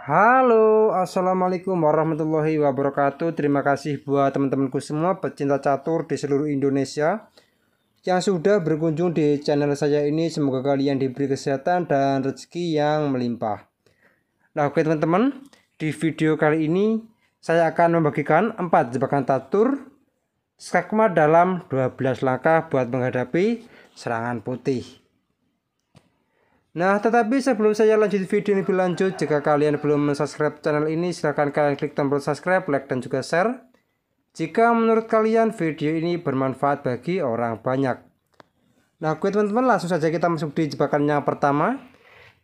Halo, assalamualaikum warahmatullahi wabarakatuh. Terima kasih buat teman-temanku semua pecinta catur di seluruh Indonesia yang sudah berkunjung di channel saya ini. Semoga kalian diberi kesehatan dan rezeki yang melimpah. Nah, oke teman-teman, di video kali ini saya akan membagikan 4 jebakan catur skakmat dalam 12 langkah buat menghadapi serangan putih. Nah, tetapi sebelum saya lanjut video ini lebih lanjut, jika kalian belum subscribe channel ini, silahkan kalian klik tombol subscribe, like, dan juga share. Jika menurut kalian video ini bermanfaat bagi orang banyak. Nah, oke teman-teman, langsung saja kita masuk di jebakan yang pertama.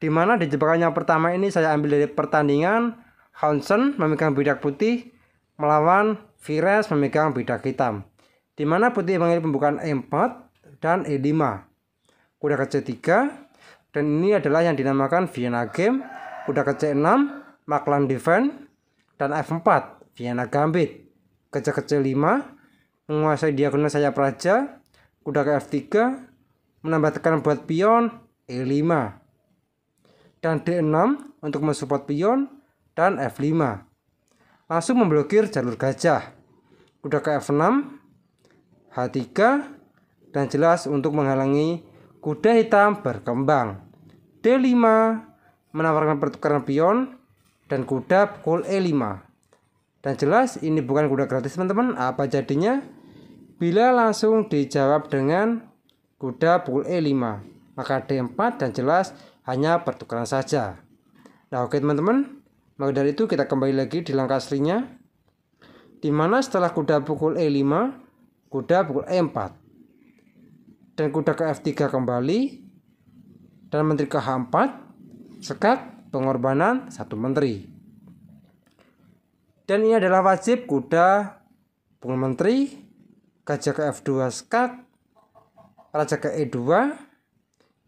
Dimana di jebakan yang pertama ini saya ambil dari pertandingan Hansen memegang bidak putih melawan Vires memegang bidak hitam. Dimana putih mengambil pembukaan E4 dan E5. Kuda ke C3. Dan ini adalah yang dinamakan Vienna Game. Kuda ke C6, Maklan Defense, dan F4, Vienna Gambit. Gajah ke C5, menguasai diagonal sayap raja. Kuda ke F3, menambah tekanan buat pion, E5. Dan D6 untuk mensupport pion, dan F5. Langsung memblokir jalur gajah. Kuda ke F6, H3, dan jelas untuk menghalangi kuda hitam berkembang. D5 menawarkan pertukaran pion dan kuda pukul E5. Dan jelas ini bukan kuda gratis teman-teman. Apa jadinya? Bila langsung dijawab dengan kuda pukul E5, maka D4 dan jelas hanya pertukaran saja. Nah, oke teman-teman, maka dari itu kita kembali lagi di langkah aslinya, dimana setelah kuda pukul E5, kuda pukul E4 dan kuda ke F3 kembali, dan menteri ke H4, sekak pengorbanan satu menteri. Dan ini adalah wajib kuda pukul menteri, gajah ke F2 sekak, raja ke E2,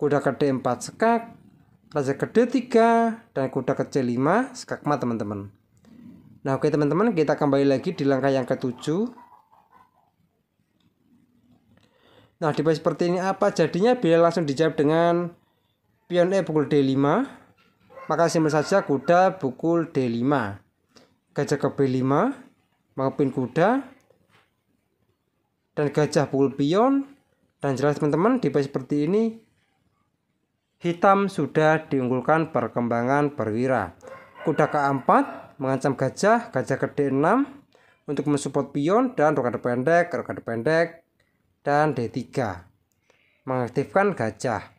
kuda ke D4 sekak, raja ke D3, dan kuda ke C5 skakmat teman-teman. Nah, oke teman-teman, kita kembali lagi di langkah yang ke-7. Nah, di posisi seperti ini apa jadinya bila langsung dijawab dengan pion E pukul D5, maka simpel saja kuda pukul D5. Gajah ke B5, maupun kuda, dan gajah pukul pion. Dan jelas teman-teman, di posisi seperti ini hitam sudah diunggulkan perkembangan perwira. Kuda ke A4 mengancam gajah, gajah ke D6 untuk mensupport pion dan rokade pendek, dan D3 mengaktifkan gajah.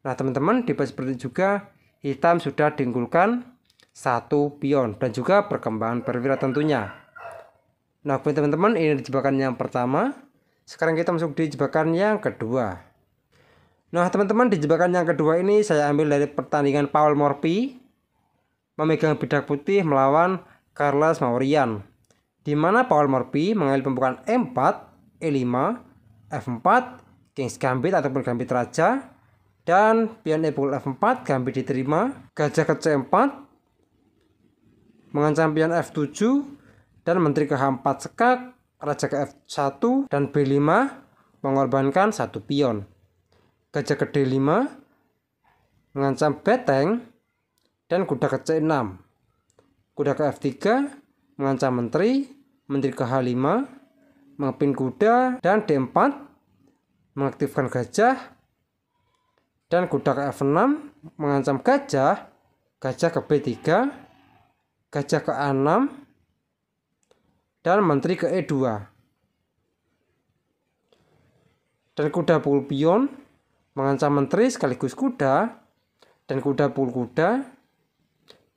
Nah teman-teman, di posisi seperti juga hitam sudah diunggulkan satu pion dan juga perkembangan perwira tentunya. Nah oke teman-teman, ini jebakan yang pertama. Sekarang kita masuk di jebakan yang kedua. Nah teman-teman, di jebakan yang kedua ini saya ambil dari pertandingan Paul Morphy memegang bidak putih melawan Carlos Maurian, dimana Paul Morphy mengambil pembukaan E4, E5, F4, King's Gambit ataupun Gambit Raja, dan pion E pukul F4, Gambit diterima, gajah ke C4 mengancam pion F7, dan menteri ke H4 sekak, raja ke F1, dan B5 mengorbankan satu pion. Gajah ke D5 mengancam beteng, dan kuda ke C6. Kuda ke F3 mengancam menteri ke H5 mengepin kuda, dan D4 mengaktifkan gajah, dan kuda ke F6 mengancam gajah, gajah ke B3, gajah ke A6, dan menteri ke E2. Dan kuda pukul pion mengancam menteri sekaligus kuda, dan kuda pukul kuda,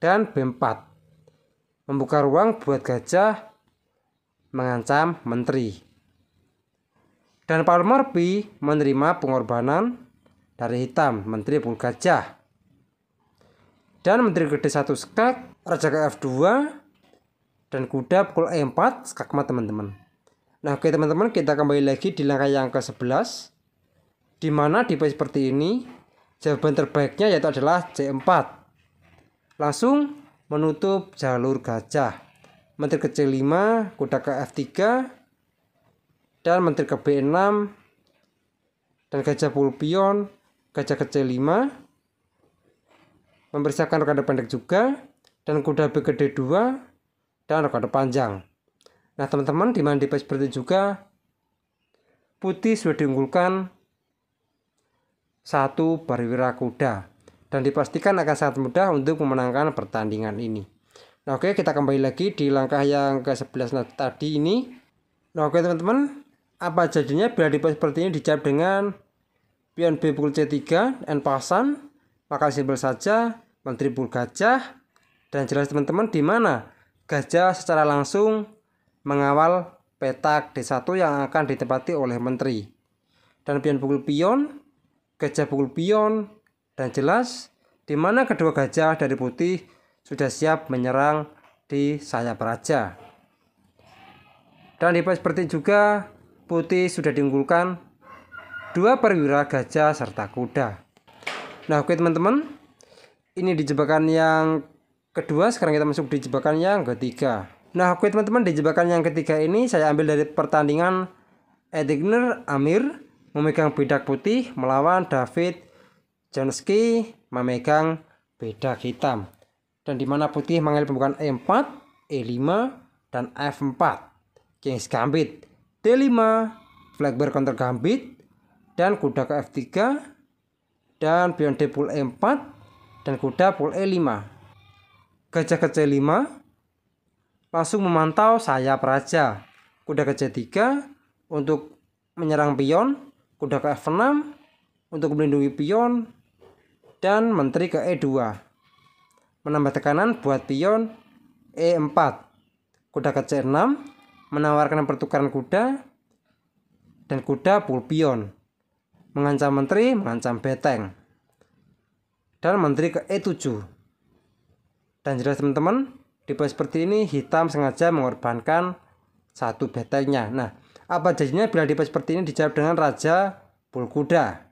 dan B4 membuka ruang buat gajah mengancam menteri. Dan Paul Morphy menerima pengorbanan dari hitam, menteri pukul gajah. Dan menteri ke D1 sekak, raja ke F2, dan kuda pukul E4 skakmat teman-teman. Nah oke teman-teman, kita kembali lagi di langkah yang ke-11, dimana di posisi seperti ini jawaban terbaiknya yaitu adalah C4. Langsung menutup jalur gajah. Menteri ke C5, kuda ke F3, dan menteri ke B6, dan gajah pukul pion, gajah ke C5, mempersiapkan rokade pendek juga, dan kuda B ke D2 dan rokade panjang. Nah teman-teman, di mana seperti juga putih sudah diunggulkan satu perwira kuda dan dipastikan akan sangat mudah untuk memenangkan pertandingan ini. Nah oke, kita kembali lagi di langkah yang ke-11 tadi ini. Nah oke teman-teman, apa jadinya bila di seperti ini dijawab dengan pion B pukul C3 en passant, maka simpel saja menteri pukul gajah, dan jelas teman-teman di mana gajah secara langsung mengawal petak D1 yang akan ditempati oleh menteri. Dan pion pukul pion, gajah pukul pion, dan jelas di mana kedua gajah dari putih sudah siap menyerang di sayap raja. Dan di seperti juga putih sudah diunggulkan 2 perwira gajah serta kuda. Nah oke teman-teman, ini di jebakan yang kedua. Sekarang kita masuk di jebakan yang ketiga. Nah oke teman-teman, di jebakan yang ketiga ini saya ambil dari pertandingan Edgner Amir memegang bedak putih melawan David Jonski memegang bedak hitam. Dan di mana putih mengambil pembukaan E4, E5, dan F4. King's Gambit, D5, Blackbird counter gambit, dan kuda ke F3, dan pion D pukul E4, dan kuda pukul E5. Gajah ke C5, langsung memantau sayap raja. Kuda ke C3 untuk menyerang pion, kuda ke F6 untuk melindungi pion, dan menteri ke E2 menambah tekanan buat pion E4. Kuda ke C6 menawarkan pertukaran kuda, dan kuda pukul pion mengancam menteri, mengancam beteng, dan menteri ke E7. Dan jelas teman-teman, di poin seperti ini hitam sengaja mengorbankan satu betengnya. Nah, apa jadinya bila di poin seperti ini dijawab dengan raja pukul kuda?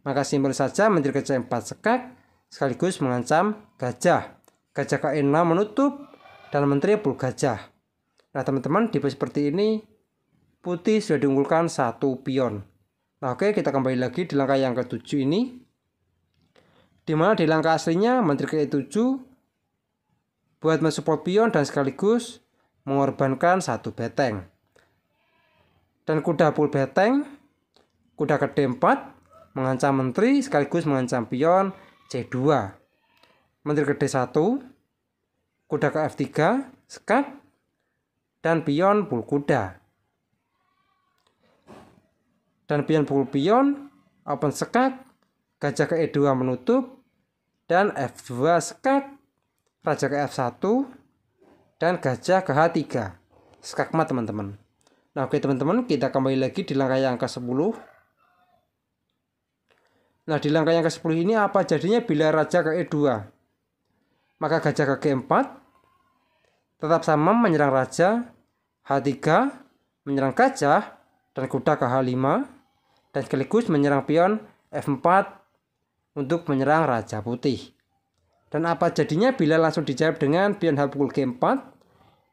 Maka simpel saja menteri ke C4 sekak sekaligus mengancam gajah. Gajah ke E6 menutup dan menteri pukul gajah. Nah teman-teman, di poin seperti ini putih sudah diunggulkan 1 pion. Nah oke, kita kembali lagi di langkah yang ke-7 ini. Dimana di langkah aslinya menteri ke E7 buat mensupport pion dan sekaligus mengorbankan 1 beteng. Dan kuda pukul beteng, kuda ke D4 mengancam menteri sekaligus mengancam pion C2. Menteri ke D1, kuda ke F3 sekak, dan pion pukul kuda. Dan pion pukul pion, open sekak, gajah ke E2 menutup, dan F2 sekak, raja ke F1, dan gajah ke H3 skakmat teman-teman. Nah oke teman-teman, kita kembali lagi di langkah yang ke-10. Nah di langkah yang ke-10 ini apa jadinya bila raja ke E2? Maka gajah ke G4 tetap sama menyerang raja, H3 menyerang gajah, dan kuda ke H5, dan sekaligus menyerang pion F4 untuk menyerang raja putih. Dan apa jadinya bila langsung dijawab dengan pion H pukul G4?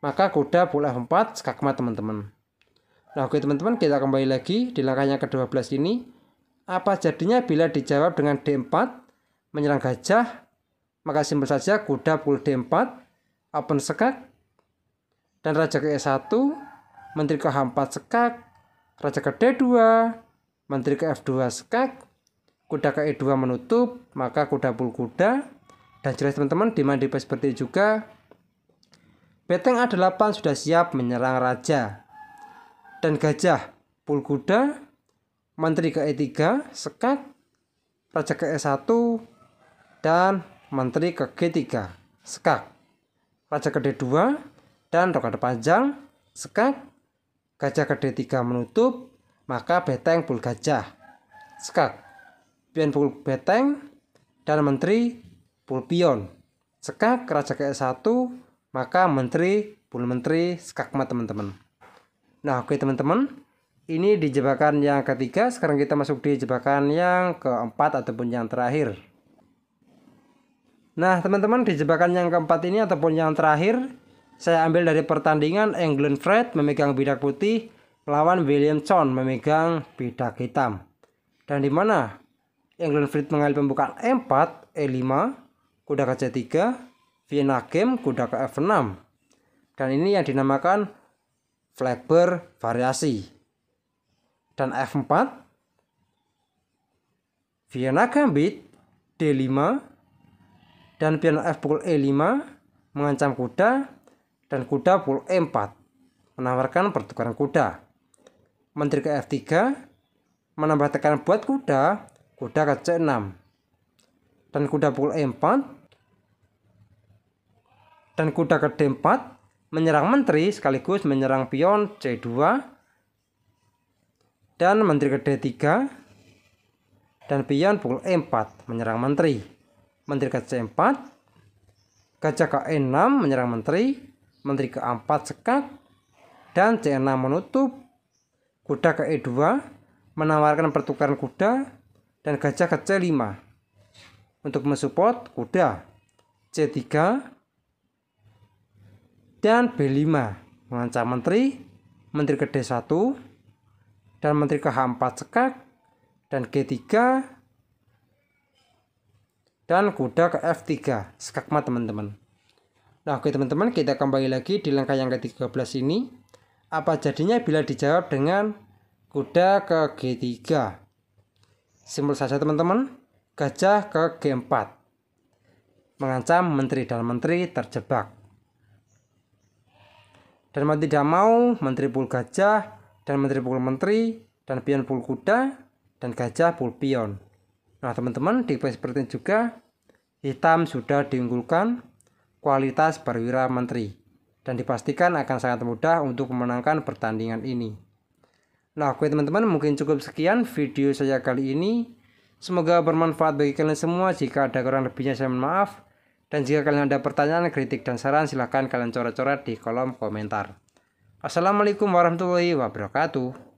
Maka kuda pukul F4 skakmat teman-teman. Nah oke teman-teman, kita kembali lagi di langkah yang ke-12 ini. Apa jadinya bila dijawab dengan D4 menyerang gajah? Maka simpel saja kuda pukul D4 open sekak, dan raja ke E1, menteri ke H4 sekak, raja ke D2, menteri ke F2 sekak, kuda ke E2 menutup, maka kuda pukul kuda. Dan jelas teman-teman, di mana di seperti juga beteng A8 sudah siap menyerang raja. Dan gajah pukul kuda, menteri ke E3 sekak, raja ke E1, dan menteri ke G3 sekak, raja ke D2 dan rokade panjang sekak, gajah ke D3 menutup, maka beteng pukul gajah sekak, pion pukul beteng, dan menteri pukul pion sekak, raja ke E1, maka menteri pukul menteri skakmat teman-teman. Nah oke teman-teman, ini di jebakan yang ketiga. Sekarang kita masuk di jebakan yang keempat ataupun yang terakhir. Nah teman-teman, di jebakan yang keempat ini ataupun yang terakhir, saya ambil dari pertandingan England Fred memegang bidak putih melawan William Chon memegang bidak hitam. Dan di mana England Fred mengambil pembukaan E4, E5, kuda ke C3, Vienna Game kuda ke F6. Dan ini yang dinamakan flag bervariasi. Dan F4, Vienna Gambit D5, dan pion F pukul E5 mengancam kuda, dan kuda pukul E4 menawarkan pertukaran kuda. Menteri ke F3 menambah tekanan buat kuda, kuda ke C6, dan kuda pukul E4, dan kuda ke D4 menyerang menteri sekaligus menyerang pion C2, dan menteri ke D3, dan pion pukul E4 menyerang menteri. Menteri ke C4, gajah ke E6 menyerang menteri, menteri ke A4 sekak, dan C6 menutup, kuda ke E2 menawarkan pertukaran kuda, dan gajah ke C5 untuk mensupport kuda. C3 dan B5 mengancam menteri, menteri ke D1, dan menteri ke H4 sekak, dan G3, dan kuda ke F3 skakmat teman-teman. Nah oke teman-teman, kita kembali lagi di langkah yang ke-13 ini. Apa jadinya bila dijawab dengan kuda ke G3? Simpel saja teman-teman, gajah ke G4 mengancam menteri dan menteri terjebak. Dan mau tidak mau, menteri pukul gajah, dan menteri pukul menteri, dan pion pukul kuda, dan gajah pukul pion. Nah teman-teman, di poin seperti ini juga hitam sudah diunggulkan kualitas perwira menteri, dan dipastikan akan sangat mudah untuk memenangkan pertandingan ini. Nah oke teman-teman, mungkin cukup sekian video saya kali ini. Semoga bermanfaat bagi kalian semua. Jika ada kurang lebihnya saya mohon maaf. Dan jika kalian ada pertanyaan, kritik, dan saran, silahkan kalian coret-coret di kolom komentar. Assalamualaikum warahmatullahi wabarakatuh.